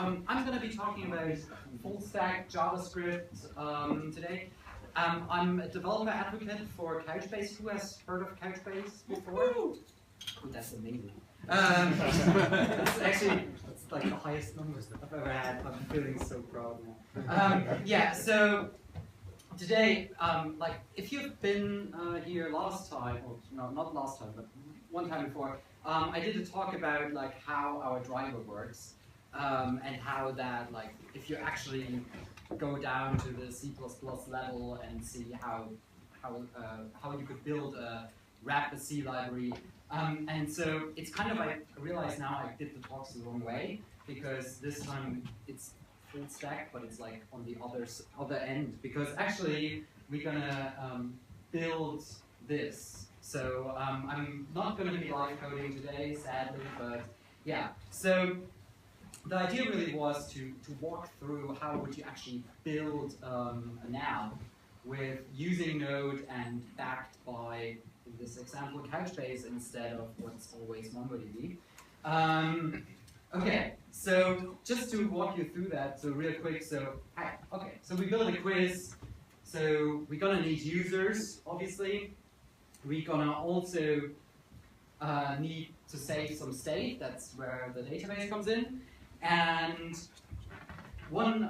I'm going to be talking about full stack JavaScript today. I'm a developer advocate for Couchbase. Who has heard of Couchbase before? Oh, that's amazing. That's like the highest numbers that I've ever had. I'm feeling so proud now. Yeah, so today, like if you've been here last time, or no, not last time, but one time before, I did a talk about like how our driver works. And how that, like, if you actually go down to the C++ level and see how you could build a rapid C library, and so it's kind of like I realize now I did the talks the wrong way because this time it's full stack, but it's like on the other end because actually we're gonna build this. So I'm not going to be live coding today, sadly, but yeah. So the idea really was to walk through how would you actually build an app with using Node and backed by, in this example, Couchbase instead of what's always MongoDB. Okay, so just to walk you through that, so real quick, so we build a quiz, so we're gonna need users, obviously. We're gonna also need to save some state, that's where the database comes in. And one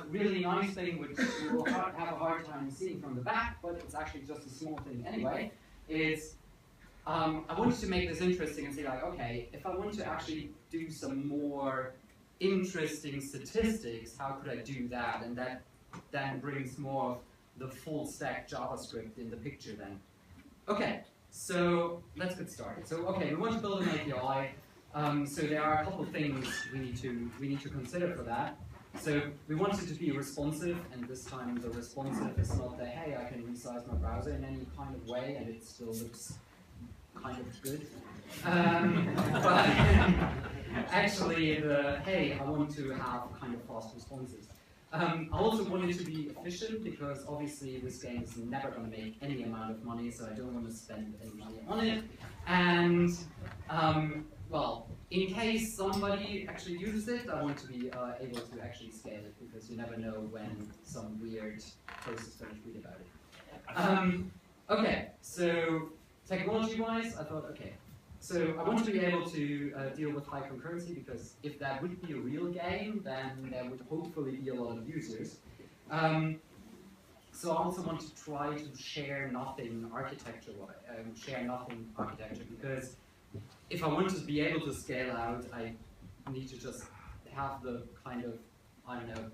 really nice thing, which you will have a hard time seeing from the back, but it's actually just a small thing anyway, is I wanted to make this interesting and say like, okay, if I want to actually do some more interesting statistics, how could I do that? And that then brings more of the full stack JavaScript in the picture then. Okay, so let's get started. So okay, we want to build an API. So there are a couple of things we need to consider for that. So we want it to be responsive, and this time the responsive is not the hey, I can resize my browser in any kind of way, and it still looks kind of good. But actually, the hey, I want to have kind of fast responses. I also want it to be efficient because obviously this game is never going to make any amount of money, so I don't want to spend any money on it. And well, in case somebody actually uses it, I want to be able to actually scale it because you never know when some weird post is going to tweet about it. Okay, so technology-wise, I thought, okay, so I want to be able to deal with high concurrency because if that would be a real game, then there would hopefully be a lot of users. So I also want to try to share nothing architecture because if I want to be able to scale out, I need to just have the kind of, I don't know,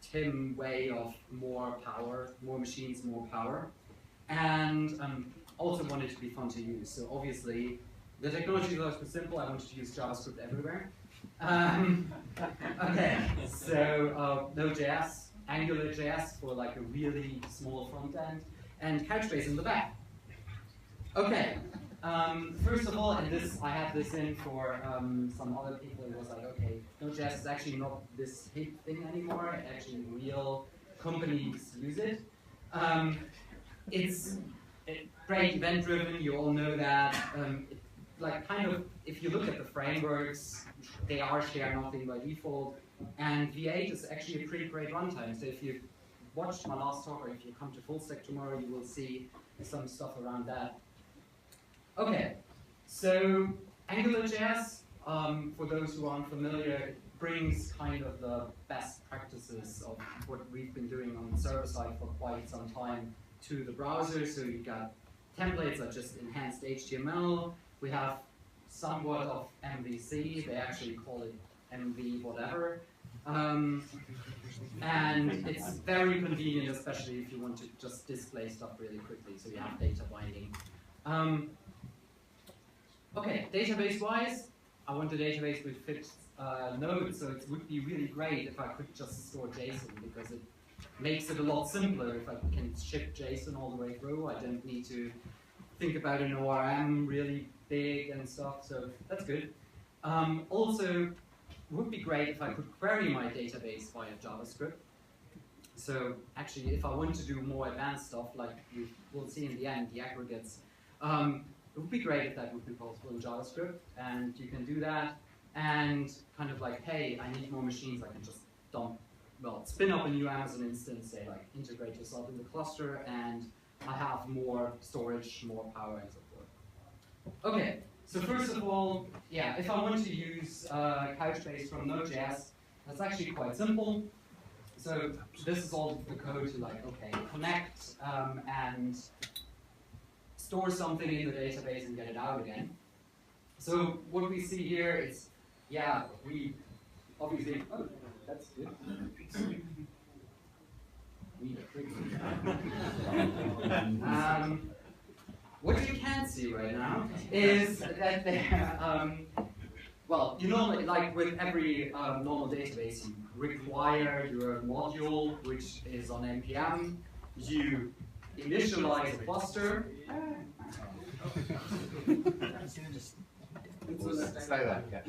Tim way of more power, more machines, more power. And also want it to be fun to use. So obviously, the technology is super simple. I wanted to use JavaScript everywhere. Okay, so Node.js, Angularjs for like a really small front end, and Couchbase in the back. Okay. First of all, and this I had this in for some other people. It was like, okay, Node.js is actually not this hip thing anymore. Actually, real companies use it. It's great event-driven. You all know that. Like kind of, if you look at the frameworks, they are share nothing by default. And V8 is actually a pretty great runtime. So if you watched my last talk, or if you come to Full Stack tomorrow, you will see some stuff around that. Okay, so AngularJS, for those who aren't familiar, brings kind of the best practices of what we've been doing on the server side for quite some time to the browser. So you've got templates that just enhanced HTML. We have somewhat of MVC. They actually call it MV whatever. And it's very convenient, especially if you want to just display stuff really quickly. So you have data binding. Okay, database-wise, I want a database with fixed nodes, so it would be really great if I could just store JSON because it makes it a lot simpler if I can ship JSON all the way through. I don't need to think about an ORM really big and stuff, so that's good. Also, it would be great if I could query my database via JavaScript. So actually, if I want to do more advanced stuff, like we'll see in the end, the aggregates, it would be great if that would be possible in JavaScript, and you can do that and kind of like, hey, I need more machines, I can just spin up a new Amazon instance, say like integrate yourself in the cluster, and I have more storage, more power, and so forth. Okay, so first of all, yeah, if I want to use Couchbase from Node.js, that's actually quite simple. So this is all the code to like, okay, connect and store something in the database and get it out again. So what we see here is, yeah, we obviously, oh, that's good. What you can't see right now is that there, well, you know, like with every normal database, you require your module, which is on NPM. You initialize a cluster. Stay there, yeah.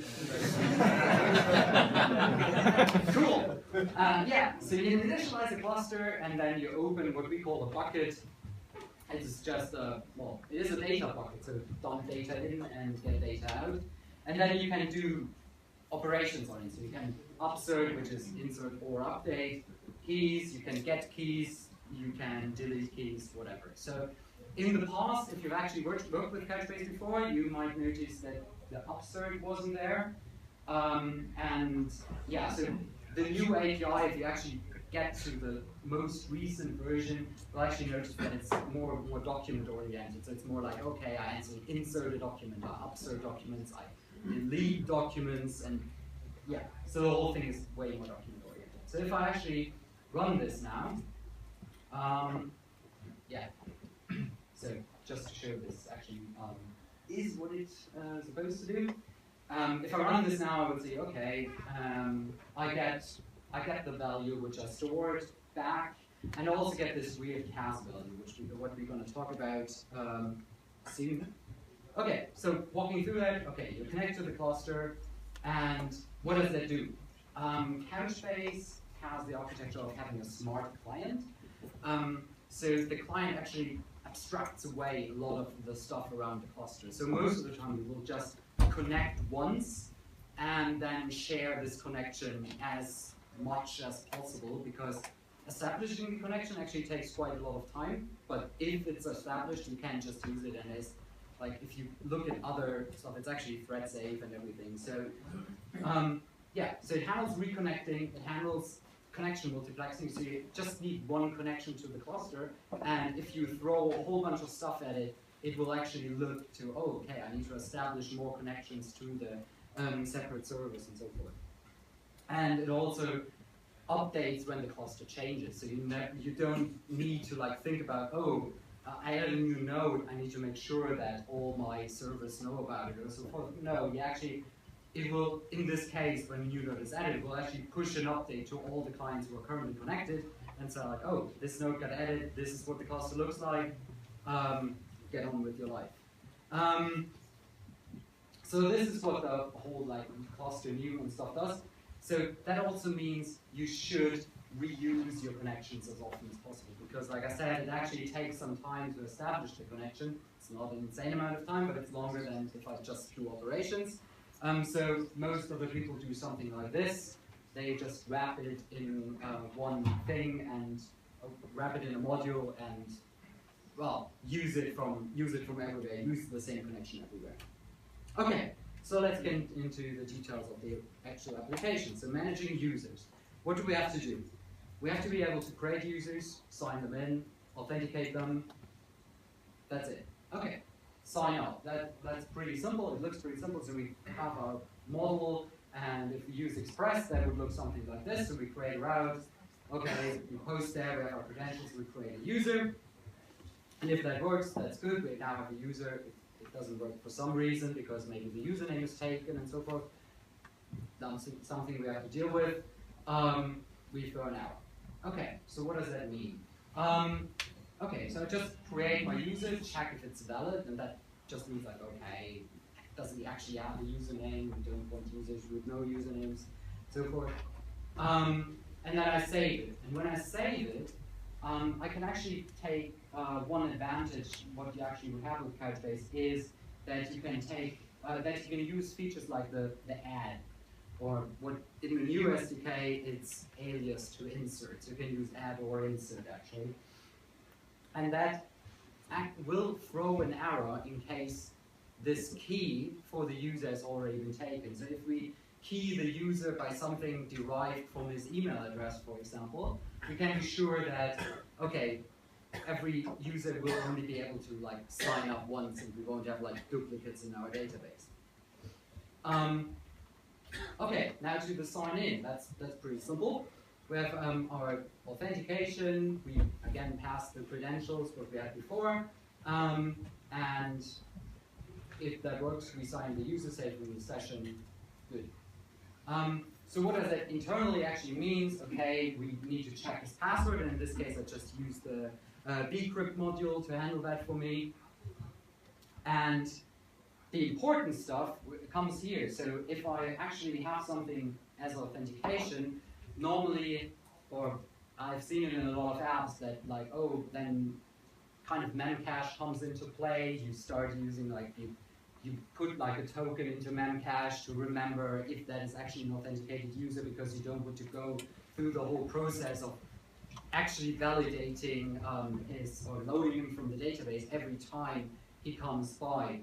Cool. Yeah, so you initialize a cluster, and then you open what we call a bucket. It's just a, well, it is a data bucket, so dump data in and get data out. And then you can do operations on it. So you can upsert, which is insert or update keys, you can get keys, you can delete keys, whatever. So in the past, if you've actually worked with Couchbase before, you might notice that the upsert wasn't there. And yeah, so the new API, if you actually get to the most recent version, you'll actually notice that it's more document oriented. So it's more like, okay, I insert a document, I upsert documents, I delete documents, and yeah, so the whole thing is way more document oriented. So if I actually run this now, yeah, so just to show this actually is what it's supposed to do. If I run this now, I would say, okay, I get the value which I stored back, and I also get this weird CAS value, which what we're going to talk about soon. Okay, so walking through that, okay, you connect to the cluster, and what does that do? Couchbase has the architecture of having a smart client. So the client actually abstracts away a lot of the stuff around the cluster. So most of the time we will just connect once and then share this connection as much as possible, because establishing the connection actually takes quite a lot of time, but if it's established, you can just use it, and it's like, if you look at other stuff, it's actually thread safe and everything. So yeah, so it handles reconnecting, it handles connection multiplexing, so you just need one connection to the cluster, and if you throw a whole bunch of stuff at it, it will actually look to, oh, okay, I need to establish more connections to the separate servers and so forth. And it also updates when the cluster changes, so you don't need to like think about, oh, I added a new node, I need to make sure that all my servers know about it or so forth. No, you actually, it will, in this case, when a new node is added, it will actually push an update to all the clients who are currently connected, and say like, oh, this node got added, this is what the cluster looks like, get on with your life. So this is what the whole like cluster new and stuff does. So that also means you should reuse your connections as often as possible, because like I said, it actually takes some time to establish the connection. It's not an insane amount of time, but it's longer than if I just do operations. So most of the people do something like this. They just wrap it in one thing and wrap it in a module and, well, use it from everywhere. Use the same connection everywhere. Okay, so let's get into the details of the actual application. So managing users. What do we have to do? We have to be able to create users, sign them in, authenticate them. That's it. Okay. Sign up. That's pretty simple. It looks pretty simple. So we have our model, and if we use Express, that would look something like this. So we create a route. Okay, we post there, we have our credentials, we create a user. And if that works, that's good. We now have a user. If it doesn't work for some reason, because maybe the username is taken and so forth, that's something we have to deal with. We throw an error. Okay, so what does that mean? Okay, so I just create my user, check if it's valid, and that just means like, okay, does it actually have a username? We don't want users with no usernames, so forth. And then I save it. And when I save it, I can actually take one advantage. What you actually would have with Couchbase is that you can take that you can use features like the add, or what in the new SDK it's alias to insert. So you can use add or insert actually, and that will throw an error in case this key for the user has already been taken. So if we key the user by something derived from his email address, for example, we can be sure that, okay, every user will only be able to like sign up once, and we won't have like duplicates in our database. Okay, now to the sign in. That's pretty simple. We have our authentication. We again pass the credentials what we had before, and if that works, we sign the user, say from the session. Good. So what does that internally actually means? Okay, we need to check his password, and in this case, I just use the bcrypt module to handle that for me. And the important stuff comes here. So if I actually have something as authentication, normally, or I've seen it in a lot of apps that like, oh, then kind of memcache comes into play. You start using like, you put like a token into memcache to remember if that is actually an authenticated user, because you don't want to go through the whole process of actually validating his, or loading him from the database every time he comes by.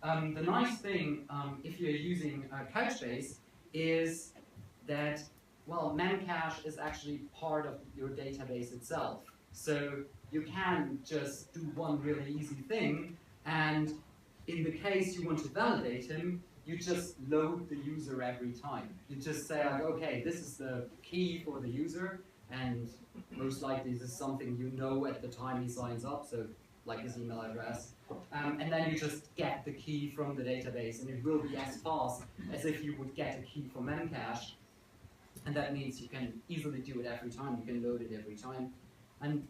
The nice thing, if you're using Couchbase, is that, well, memcache is actually part of your database itself. So you can just do one really easy thing, and in the case you want to validate him, you just load the user every time. You just say, like, okay, this is the key for the user, and most likely this is something you know at the time he signs up, so like his email address. And then you just get the key from the database, and it will be as fast as if you would get a key from memcache. And that means you can easily do it every time. You can load it every time. And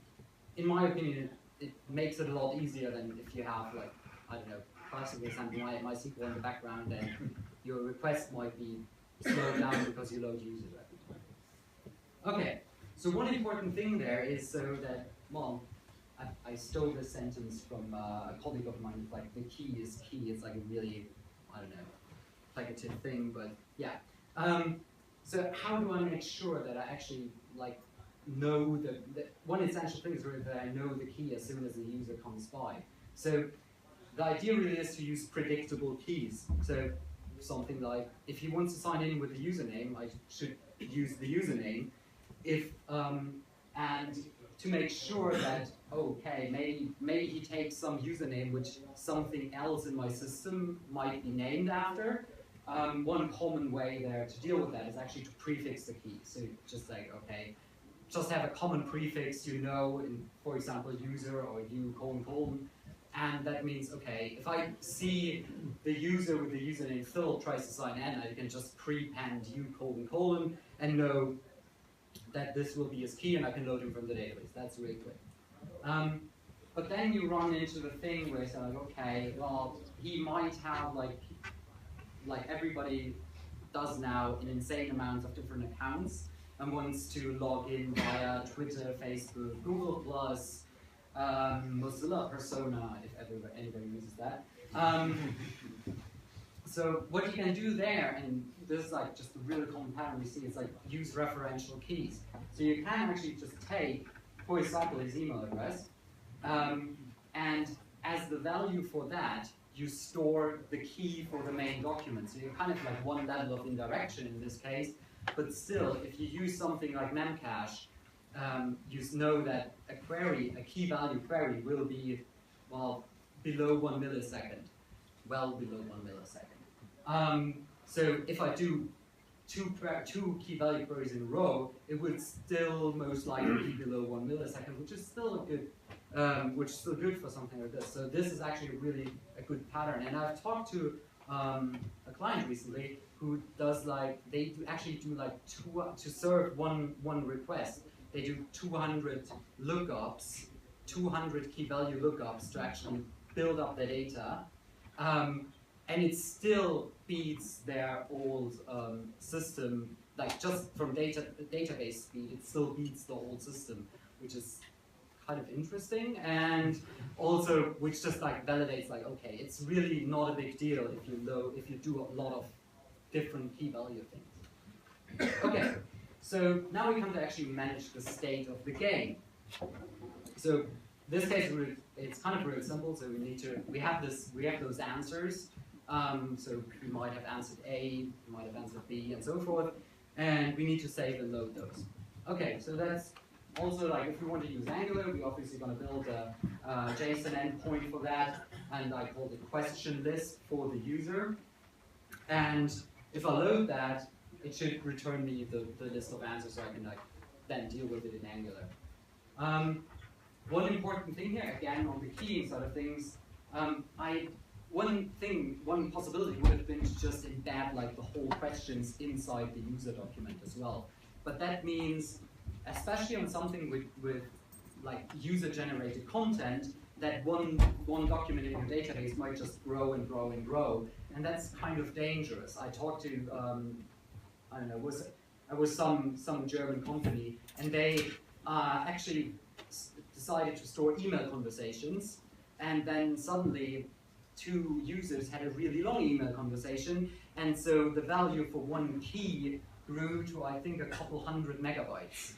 in my opinion, it makes it a lot easier than if you have, like, I don't know, classically something like MySQL in the background, then your request might be slowed down because you load users every time. Okay, so one important thing there is so that, well, I stole this sentence from a colleague of mine, like the key is key. It's like a really, I don't know, placative thing, but yeah. So how do I make sure that I actually like know the one essential thing is really that I know the key as soon as the user comes by. So the idea really is to use predictable keys. So something like, if he wants to sign in with the username, I should use the username. If and to make sure that, okay, maybe he takes some username which something else in my system might be named after. One common way there to deal with that is actually to prefix the key. So just like, okay, just have a common prefix, you know, in, for example, user or u : : and that means, okay, if I see the user with the username Phil tries to sign in, I can just prepend u : : and know that this will be his key, and I can load him from the database. That's really quick. But then you run into the thing where it's like, okay, well, he might have like everybody does now an insane amount of different accounts and wants to log in via Twitter, Facebook, Google+, Mozilla Persona, if anybody uses that. So what you can do there, and this is like just a really common pattern we see, is like use referential keys. So you can actually just take, for example, his email address, and as the value for that, you store the key for the main document. So you're kind of like one level of indirection in this case, but still, if you use something like memcache, you know that a key value query will be, well, below 1 millisecond, well below 1 millisecond. So if I do two key value queries in a row, it would still most likely be below 1 millisecond, which is still a good, for something like this. So this is actually really a good pattern. And I've talked to a client recently who does like, they actually do like to serve one request, they do 200 lookups, 200 key value lookups to actually build up the data. And it still beats their old system, like just from database speed, it still beats the old system, which is kind of interesting, and also which just like validates like, okay, it's really not a big deal if you do a lot of different key value things. Okay, so now we come to actually manage the state of the game. So this case it's kind of really simple. So we have those answers. So we might have answered A, we might have answered B, and so forth, and we need to save and load those. Okay, so that's also like if we want to use Angular, we're obviously going to build a JSON endpoint for that, and I call it question list for the user. And if I load that, it should return me the list of answers, so I can like then deal with it in Angular. One important thing here, again on the keying side of things, one possibility would have been to just embed like the whole questions inside the user document as well. But that means, especially on something with like user-generated content, that one document in your database might just grow and grow and grow, and that's kind of dangerous. I talked to I don't know, it was some German company, and they actually decided to store email conversations, and then suddenly 2 users had a really long email conversation, and so the value for one key grew to, I think, a couple hundred megabytes.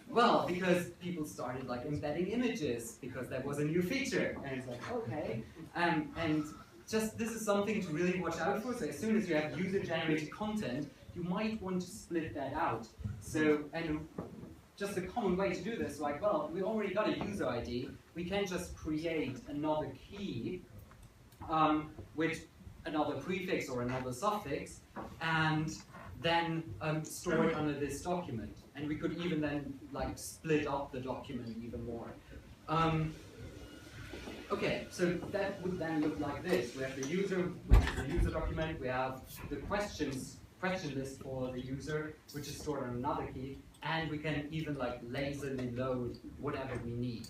Well, because people started like embedding images because there was a new feature, and it's like, okay, and just this is something to really watch out for. So as soon as you have user-generated content, you might want to split that out. So, and just a common way to do this, like, well, we already got a user ID, we can just create another key with another prefix or another suffix, and then store it under this document. And we could even then like split up the document even more. Okay, so that would then look like this. We have the user, which is the user document. We have the question list for the user, which is stored on another key, and we can even like lazily load whatever we need.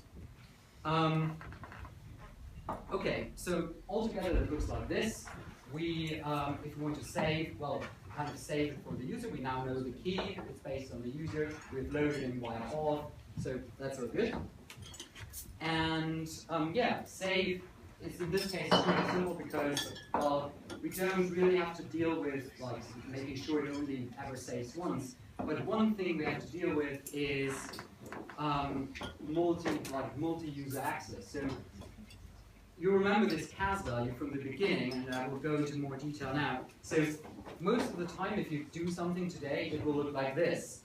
Okay, so altogether it looks like this. We, if we want to save, well, kind of save it for the user. We now know the key. It's based on the user. We've loaded in via auth, so that's all good. And yeah, save is in this case pretty simple because, well, we don't really have to deal with like making sure it only ever saves once. But one thing we have to deal with is multi-user access. So you remember this CAS value from the beginning, and I will go into more detail now. So most of the time, if you do something today, it will look like this.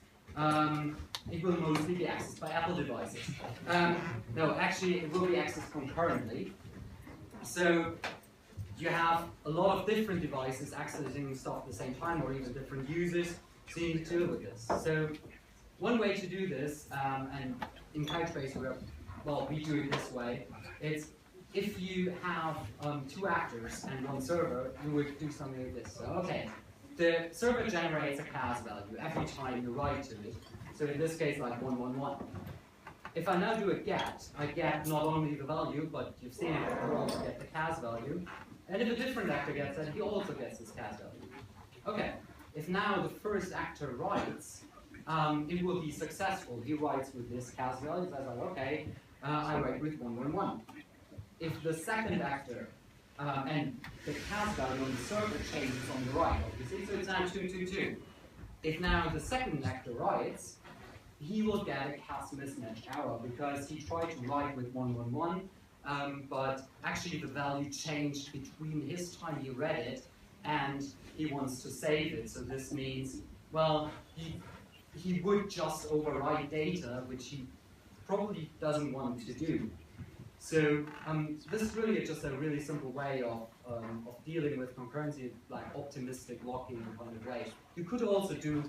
It will mostly be accessed by Apple devices. No, actually, it will be accessed concurrently. So you have a lot of different devices accessing stuff at the same time, or even different users, so you need to deal with this. So one way to do this, and in Couchbase, well, we do it this way, is if you have 2 actors and 1 server, you would do something like this. So, okay, the server generates a CAS value every time you write to it. So in this case, like 111. If I now do a get, I get not only the value, but you've seen it, I also get the CAS value. And if a different actor gets it, he also gets this CAS value. Okay, if now the first actor writes, it will be successful. He writes with this CAS value, so I was like, okay, I write with 111. If the second actor, and the CAS value on the server changes on the right, obviously, so it's now 222. If now the second actor writes, he will get a CAS mismatch error because he tried to write with 111, but actually the value changed between his time he read it and he wants to save it. So this means, well, he would just overwrite data, which he probably doesn't want to do. So this is really just a really simple way of dealing with concurrency, like optimistic locking kind of way. You could also do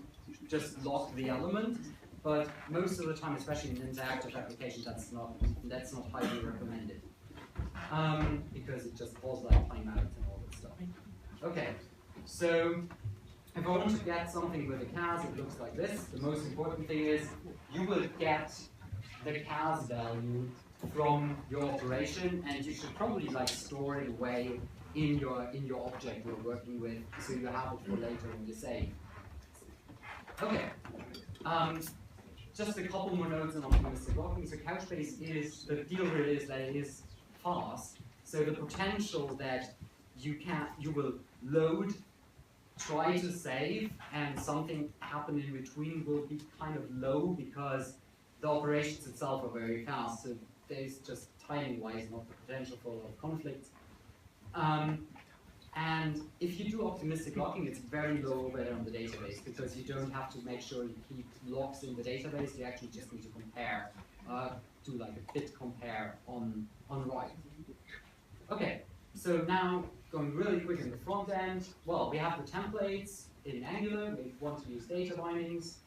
just lock the element, but most of the time, especially in interactive applications, that's not highly recommended because it just causes like timeouts and all that stuff. Okay, so if I want to get something with a CAS, it looks like this. The most important thing is you will get the CAS value from your operation, and you should probably like store it away in your object you're working with, so you have it for later when you save. Okay. just a couple more notes on optimistic locking. So Couchbase is, the deal with it is that it is fast. So the potential that you will load, try to save, and something happen in between will be kind of low because the operations itself are very fast. So there's just timing-wise not the potential for a lot of conflicts. And if you do optimistic locking, it's very low overhead on the database because you don't have to make sure you keep logs in the database. You actually just need to compare, do like a bit compare on write. Okay, so now going really quick in the front end. Well, we have the templates in Angular. We want to use data bindings.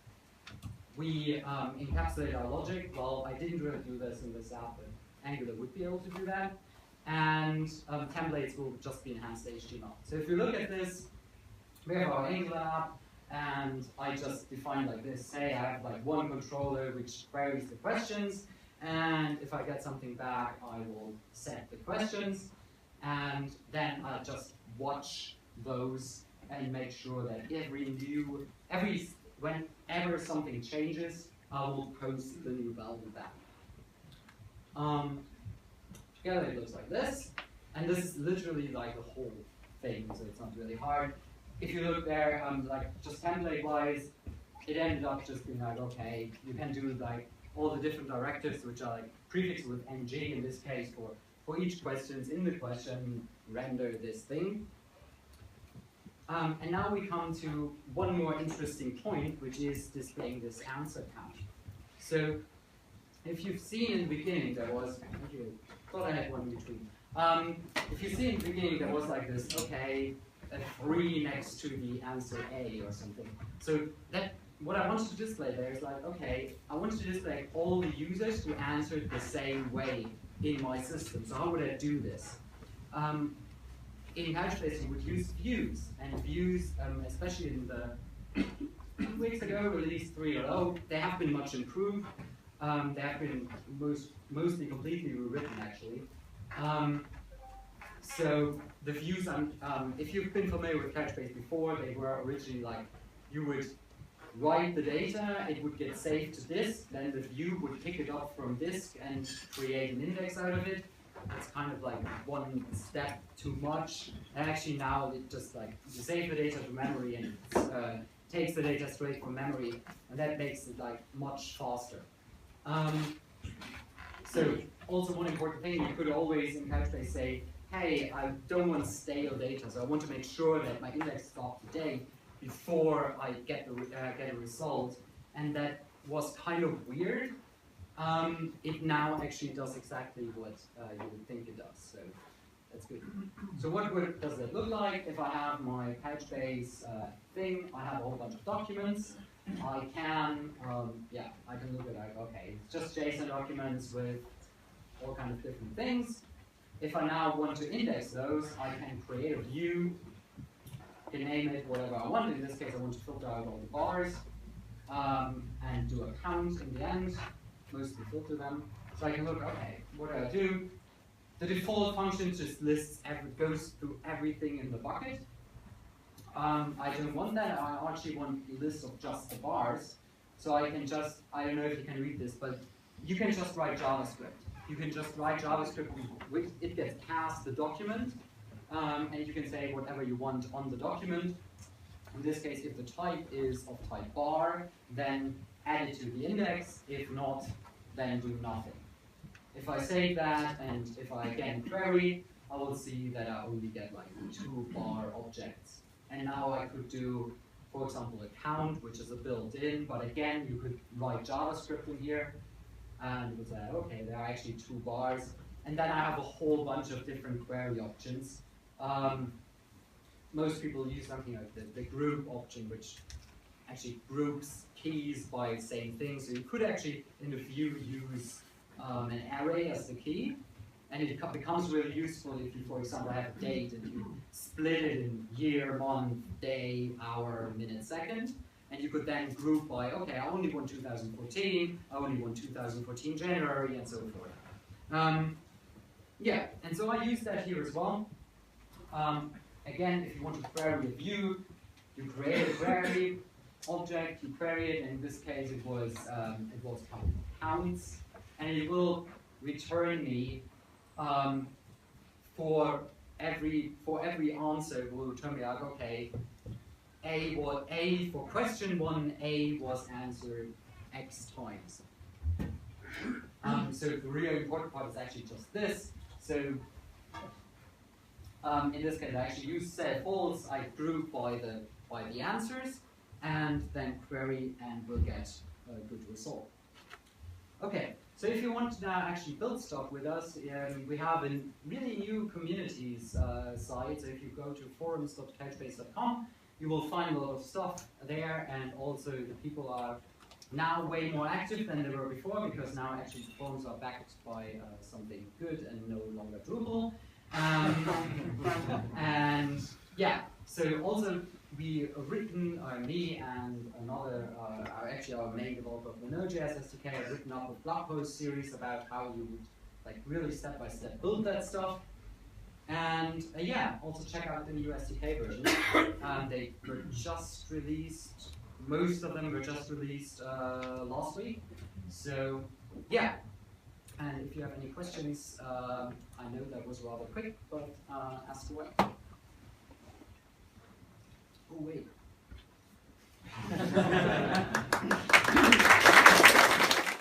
We encapsulate our logic. Well, I didn't really do this in this app, but Angular would be able to do that. And templates will just be enhanced HTML. So if you look at this, we have our Angular app, and I just define like this. Say I have like one controller which queries the questions, and if I get something back, I will set the questions, and then I'll just watch those and make sure that whenever something changes, I will post the new value back. Together it looks like this, and this is literally like the whole thing, so it's not really hard. If you look there, like just template-wise, it ended up just being like, okay, you can do like all the different directives, which are like prefixed with ng in this case for each questions in the question, render this thing. And now we come to one more interesting point, which is displaying this answer count. So if you've seen in the beginning, there was, thought I had one in between. If you see in the beginning, there was like this, okay, a 3 next to the answer A or something. So that what I wanted to display there is like, okay, I wanted to display all the users who answered the same way in my system. So how would I do this? In Couchbase, you would use views, and views, especially in the 2 weeks ago, release 3.0, they have been much improved. They have been mostly completely rewritten, actually. So the views, if you've been familiar with Couchbase before, they were originally like, you would write the data, it would get saved to disk, then the view would pick it up from disk and create an index out of it. It's kind of like one step too much. And actually now it just like, you save the data to memory and it takes the data straight from memory, and that makes it like much faster. So also one important thing, you could always in Couchbase say, hey, I don't want stale data, so I want to make sure that my index is up to date before I get a result. And that was kind of weird. It now actually does exactly what you would think it does, so that's good. So what does that look like? If I have my Couchbase thing, I have a whole bunch of documents. I can, I can look at like, okay, it's just JSON documents with all kinds of different things. If I now want to index those, I can create a view, can name it whatever I want. In this case, I want to filter out all the bars and do a count in the end, mostly filter them. So I can look, okay, what do I do? The default function just goes through everything in the bucket. I don't want that. I actually want a list of just the bars. So I can just, I don't know if you can read this, but you can just write JavaScript. You can just write JavaScript, which it gets cast the document, and you can say whatever you want on the document. In this case, if the type is of type bar, then add it to the index. If not, then do nothing. If I save that, and if I again query, I will see that I only get like 2 bar objects. And now I could do, for example, a count, which is a built-in, but again, you could write JavaScript in here, and it would say, okay, there are actually 2 bars. And then I have a whole bunch of different query options. Most people use something like the group option, which actually groups keys by saying things. So you could actually, in the view, use an array as the key. And it becomes really useful if you, for example, have a date and you split it in year, month, day, hour, minute, second. And you could then group by, okay, I only want 2014, I only want 2014 January, and so forth. Yeah, and so I use that here as well. Again, if you want to query a view, you create a query, object, you query it, and in this case it was counts, and it will return me for every answer. It will return me like, okay, A for question 1, A was answered X times. So the real important part is actually just this. So in this case, I actually use set false. I group by the answers, and then query, and we'll get a good result. Okay, so if you want to now actually build stuff with us, we have a really new communities site. So if you go to forums.couchbase.com, you will find a lot of stuff there, and also the people are now way more active than they were before, because now actually the forums are backed by something good and no longer Drupal. And yeah, so also we written, me and another, actually our main developer of the Node.js SDK, have written up a blog post series about how you would like really step by step build that stuff. And yeah, also check out the new SDK version. They were just released. Most of them were just released last week. So yeah, and if you have any questions, I know that was rather quick, but ask away. Oh wait.